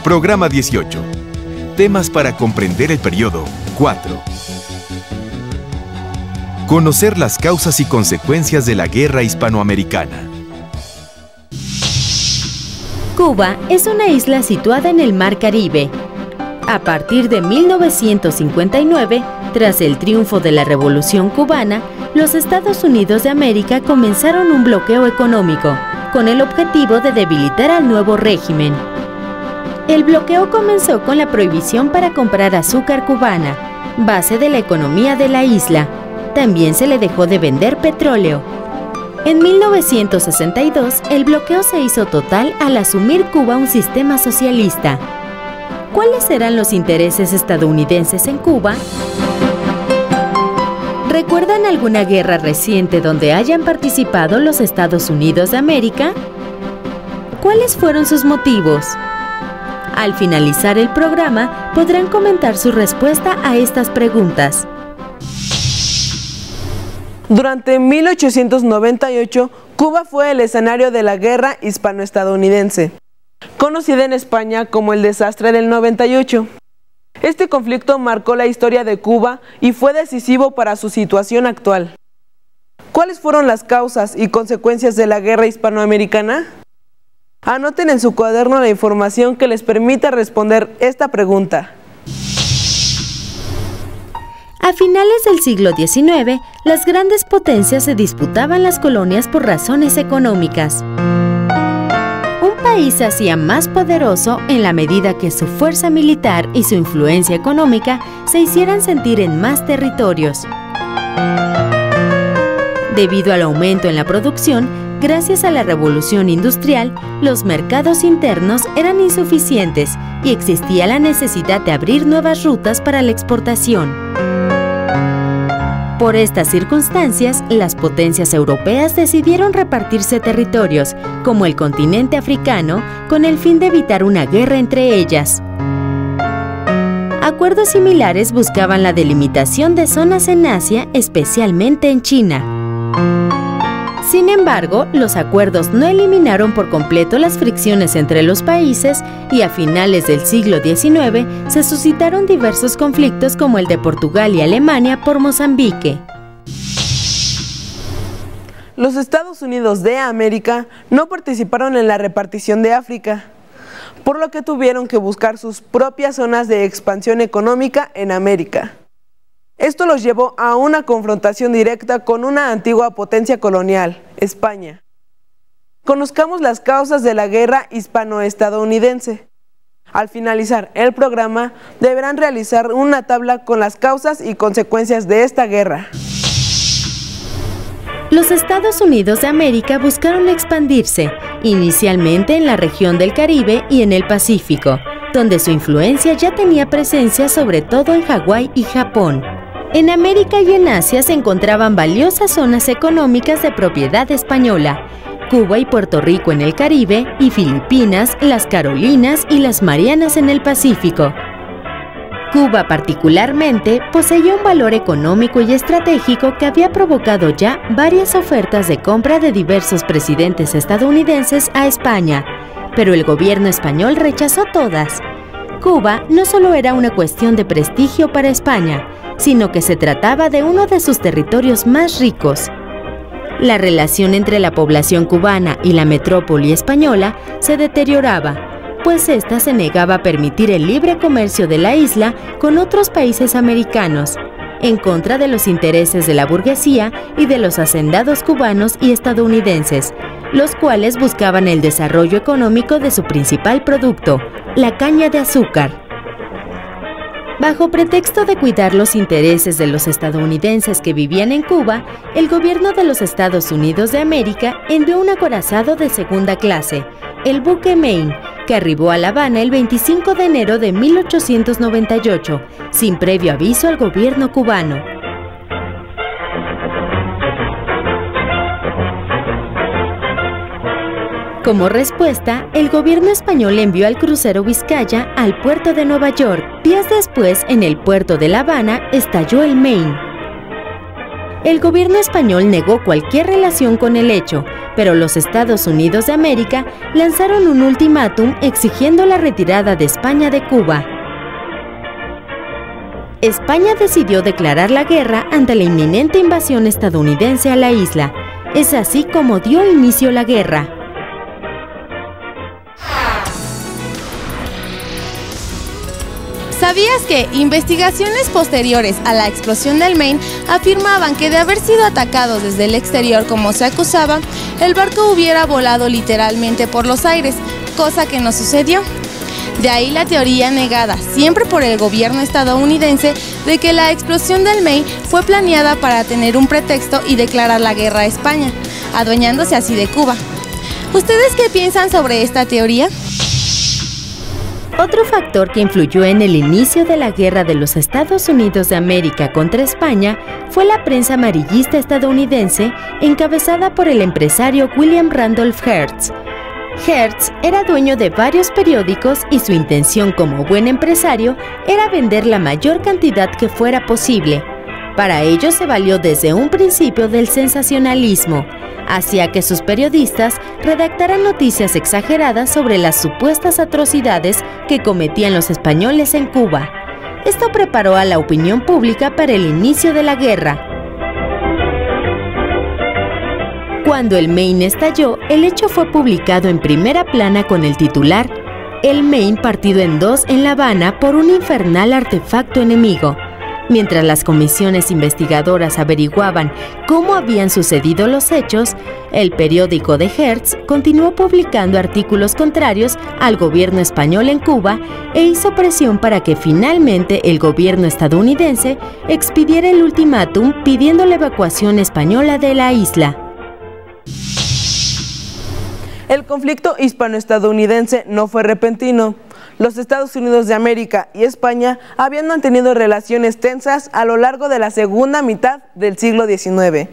Programa 18. Temas para comprender el periodo 4. Conocer las causas y consecuencias de la guerra hispanoamericana. Cuba es una isla situada en el Mar Caribe. A partir de 1959, tras el triunfo de la Revolución Cubana, los Estados Unidos de América comenzaron un bloqueo económico, con el objetivo de debilitar al nuevo régimen. El bloqueo comenzó con la prohibición para comprar azúcar cubana, base de la economía de la isla. También se le dejó de vender petróleo. En 1962, el bloqueo se hizo total al asumir Cuba un sistema socialista. ¿Cuáles eran los intereses estadounidenses en Cuba? ¿Recuerdan alguna guerra reciente donde hayan participado los Estados Unidos de América? ¿Cuáles fueron sus motivos? Al finalizar el programa, podrán comentar su respuesta a estas preguntas. Durante 1898, Cuba fue el escenario de la Guerra Hispano-Estadounidense, conocida en España como el Desastre del 98. Este conflicto marcó la historia de Cuba y fue decisivo para su situación actual. ¿Cuáles fueron las causas y consecuencias de la Guerra Hispanoamericana? Anoten en su cuaderno la información que les permita responder esta pregunta. A finales del siglo XIX, las grandes potencias se disputaban las colonias por razones económicas. Un país se hacía más poderoso en la medida que su fuerza militar y su influencia económica se hicieran sentir en más territorios. Debido al aumento en la producción, gracias a la revolución industrial, los mercados internos eran insuficientes y existía la necesidad de abrir nuevas rutas para la exportación. Por estas circunstancias, las potencias europeas decidieron repartirse territorios, como el continente africano, con el fin de evitar una guerra entre ellas. Acuerdos similares buscaban la delimitación de zonas en Asia, especialmente en China. Sin embargo, los acuerdos no eliminaron por completo las fricciones entre los países y a finales del siglo XIX se suscitaron diversos conflictos como el de Portugal y Alemania por Mozambique. Los Estados Unidos de América no participaron en la repartición de África, por lo que tuvieron que buscar sus propias zonas de expansión económica en América. Esto los llevó a una confrontación directa con una antigua potencia colonial, España. Conozcamos las causas de la guerra hispano-estadounidense. Al finalizar el programa, deberán realizar una tabla con las causas y consecuencias de esta guerra. Los Estados Unidos de América buscaron expandirse, inicialmente en la región del Caribe y en el Pacífico, donde su influencia ya tenía presencia sobre todo en Hawái y Japón. En América y en Asia se encontraban valiosas zonas económicas de propiedad española, Cuba y Puerto Rico en el Caribe y Filipinas, las Carolinas y las Marianas en el Pacífico. Cuba particularmente poseía un valor económico y estratégico que había provocado ya varias ofertas de compra de diversos presidentes estadounidenses a España, pero el gobierno español rechazó todas. Cuba no solo era una cuestión de prestigio para España, sino que se trataba de uno de sus territorios más ricos. La relación entre la población cubana y la metrópoli española se deterioraba, pues ésta se negaba a permitir el libre comercio de la isla con otros países americanos, en contra de los intereses de la burguesía y de los hacendados cubanos y estadounidenses, los cuales buscaban el desarrollo económico de su principal producto, la caña de azúcar. Bajo pretexto de cuidar los intereses de los estadounidenses que vivían en Cuba, el gobierno de los Estados Unidos de América envió un acorazado de segunda clase, el buque Maine, que arribó a La Habana el 25 de enero de 1898, sin previo aviso al gobierno cubano. Como respuesta, el gobierno español envió al crucero Vizcaya al puerto de Nueva York. Días después, en el puerto de La Habana, estalló el Maine. El gobierno español negó cualquier relación con el hecho, pero los Estados Unidos de América lanzaron un ultimátum exigiendo la retirada de España de Cuba. España decidió declarar la guerra ante la inminente invasión estadounidense a la isla. Es así como dio inicio la guerra. ¿Sabías que investigaciones posteriores a la explosión del Maine afirmaban que de haber sido atacado desde el exterior como se acusaba, el barco hubiera volado literalmente por los aires, cosa que no sucedió? De ahí la teoría negada, siempre por el gobierno estadounidense, de que la explosión del Maine fue planeada para tener un pretexto y declarar la guerra a España, adueñándose así de Cuba. ¿Ustedes qué piensan sobre esta teoría? Otro factor que influyó en el inicio de la guerra de los Estados Unidos de América contra España fue la prensa amarillista estadounidense encabezada por el empresario William Randolph Hearst. Hearst era dueño de varios periódicos y su intención como buen empresario era vender la mayor cantidad que fuera posible. Para ello se valió desde un principio del sensacionalismo. Hacía que sus periodistas redactaran noticias exageradas sobre las supuestas atrocidades que cometían los españoles en Cuba. Esto preparó a la opinión pública para el inicio de la guerra. Cuando el Maine estalló, el hecho fue publicado en primera plana con el titular "El Maine partido en dos en La Habana por un infernal artefacto enemigo". Mientras las comisiones investigadoras averiguaban cómo habían sucedido los hechos, el periódico de Hearst continuó publicando artículos contrarios al gobierno español en Cuba e hizo presión para que finalmente el gobierno estadounidense expidiera el ultimátum pidiendo la evacuación española de la isla. El conflicto hispano-estadounidense no fue repentino. Los Estados Unidos de América y España habían mantenido relaciones tensas a lo largo de la segunda mitad del siglo XIX,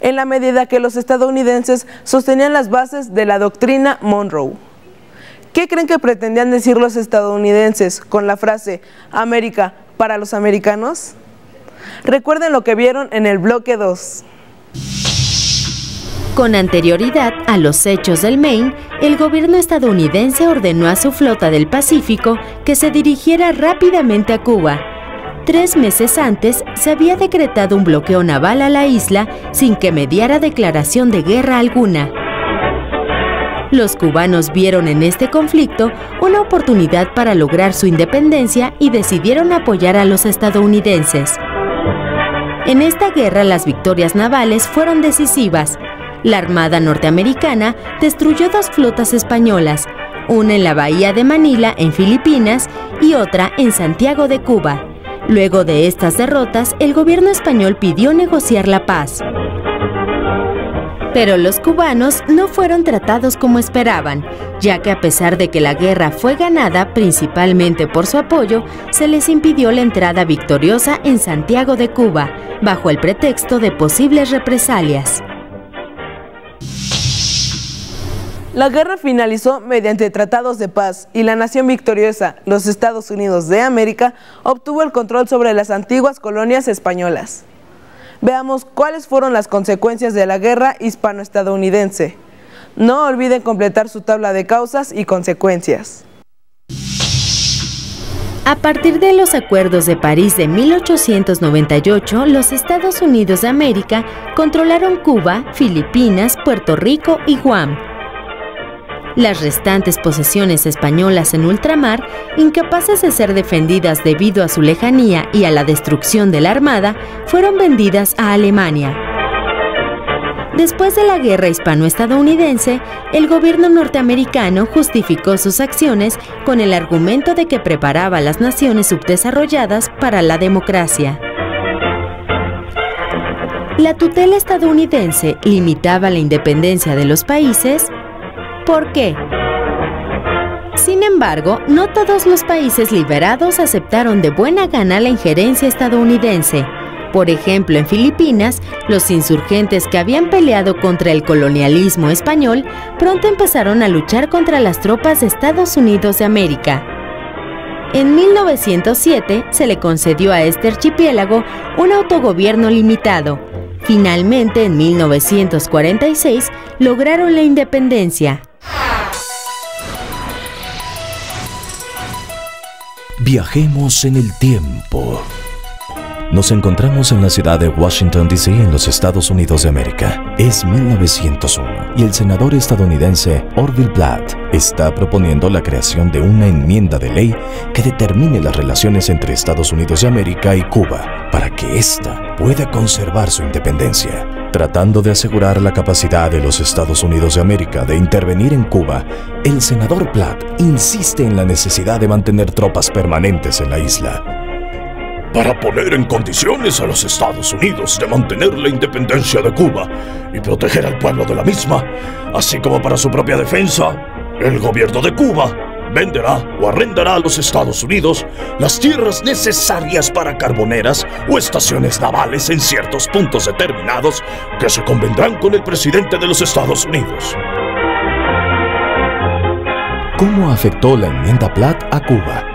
en la medida que los estadounidenses sostenían las bases de la doctrina Monroe. ¿Qué creen que pretendían decir los estadounidenses con la frase "América para los americanos"? Recuerden lo que vieron en el bloque 2. Con anterioridad a los hechos del Maine, el gobierno estadounidense ordenó a su flota del Pacífico que se dirigiera rápidamente a Cuba. 3 meses antes se había decretado un bloqueo naval a la isla sin que mediara declaración de guerra alguna. Los cubanos vieron en este conflicto una oportunidad para lograr su independencia y decidieron apoyar a los estadounidenses. En esta guerra las victorias navales fueron decisivas. La Armada norteamericana destruyó 2 flotas españolas, una en la bahía de Manila, en Filipinas, y otra en Santiago de Cuba. Luego de estas derrotas, el gobierno español pidió negociar la paz. Pero los cubanos no fueron tratados como esperaban, ya que a pesar de que la guerra fue ganada principalmente por su apoyo, se les impidió la entrada victoriosa en Santiago de Cuba, bajo el pretexto de posibles represalias. La guerra finalizó mediante tratados de paz y la nación victoriosa, los Estados Unidos de América, obtuvo el control sobre las antiguas colonias españolas. Veamos cuáles fueron las consecuencias de la guerra hispano-estadounidense. No olviden completar su tabla de causas y consecuencias. A partir de los acuerdos de París de 1898, los Estados Unidos de América controlaron Cuba, Filipinas, Puerto Rico y Guam. Las restantes posesiones españolas en ultramar, incapaces de ser defendidas debido a su lejanía y a la destrucción de la Armada, fueron vendidas a Alemania. Después de la guerra hispano-estadounidense, el gobierno norteamericano justificó sus acciones con el argumento de que preparaba a las naciones subdesarrolladas para la democracia. La tutela estadounidense limitaba la independencia de los países. ¿Por qué? Sin embargo, no todos los países liberados aceptaron de buena gana la injerencia estadounidense. Por ejemplo, en Filipinas, los insurgentes que habían peleado contra el colonialismo español pronto empezaron a luchar contra las tropas de Estados Unidos de América. En 1907 se le concedió a este archipiélago un autogobierno limitado. Finalmente, en 1946, lograron la independencia. Viajemos en el tiempo. Nos encontramos en la ciudad de Washington, D.C., en los Estados Unidos de América. Es 1901 y el senador estadounidense Orville Platt está proponiendo la creación de una enmienda de ley que determine las relaciones entre Estados Unidos de América y Cuba para que ésta pueda conservar su independencia. Tratando de asegurar la capacidad de los Estados Unidos de América de intervenir en Cuba, el senador Platt insiste en la necesidad de mantener tropas permanentes en la isla, para poner en condiciones a los Estados Unidos de mantener la independencia de Cuba y proteger al pueblo de la misma, así como para su propia defensa. El gobierno de Cuba venderá o arrendará a los Estados Unidos las tierras necesarias para carboneras o estaciones navales en ciertos puntos determinados que se convendrán con el presidente de los Estados Unidos. ¿Cómo afectó la enmienda Platt a Cuba?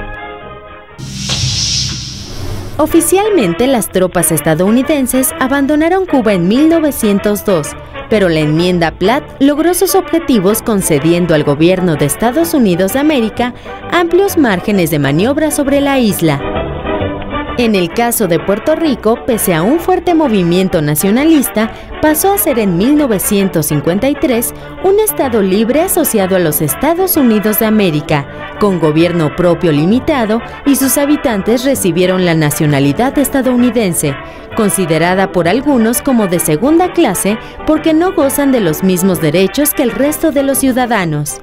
Oficialmente, las tropas estadounidenses abandonaron Cuba en 1902, pero la enmienda Platt logró sus objetivos concediendo al gobierno de Estados Unidos de América amplios márgenes de maniobra sobre la isla. En el caso de Puerto Rico, pese a un fuerte movimiento nacionalista, pasó a ser en 1953 un estado libre asociado a los Estados Unidos de América, con gobierno propio limitado, y sus habitantes recibieron la nacionalidad estadounidense, considerada por algunos como de segunda clase porque no gozan de los mismos derechos que el resto de los ciudadanos.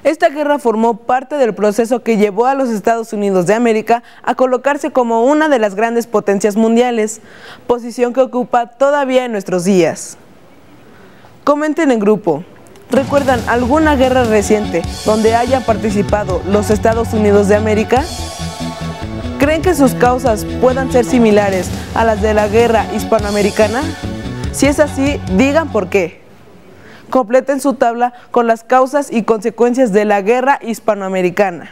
Esta guerra formó parte del proceso que llevó a los Estados Unidos de América a colocarse como una de las grandes potencias mundiales, posición que ocupa todavía en nuestros días. Comenten en grupo, ¿recuerdan alguna guerra reciente donde hayan participado los Estados Unidos de América? ¿Creen que sus causas puedan ser similares a las de la guerra hispanoamericana? Si es así, digan por qué. Completen su tabla con las causas y consecuencias de la guerra hispanoamericana.